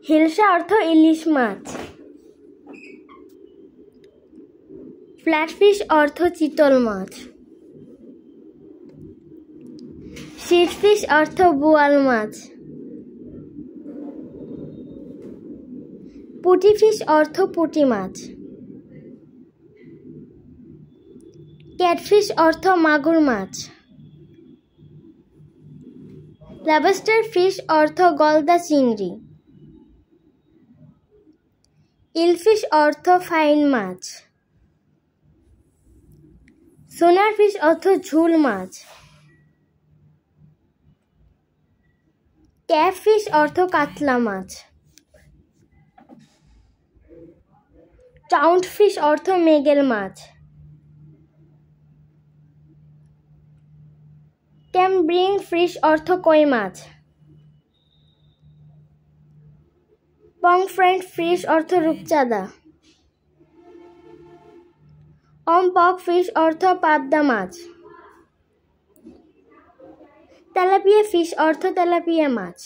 হিলসা অর্থ ইলিশ মাছ। ফ্ল্যাটফিশ অর্থ চিতল মাছ। শিটফিশ অর্থ বোয়াল মাছ। পুঁটিফিশ অর্থ পুঁটি মাছ। ক্যাটফিশ অর্থ মাগুর মাছ। লবস্টার ফিশ অর্থ গলদা চিংড়ি। ইলফিশ অর্থ ফাইন মাছ। সোনার ফিশ অর্থ ঝুল মাছ। ক্যাটফিশ অর্থ কাতলা মাছ। টাউট ফিশ অর্থ মৃগেল মাছ। ক্যাম্ব্রিং ফিশ অর্থ কই মাছ। পমফ্রেট ফিশ অর্থ রূপচাঁদা। অম্পক ফিশ অর্থ পাবদা মাছ। তেলাপিয়া ফিশ অর্থ তেলাপিয়া মাছ।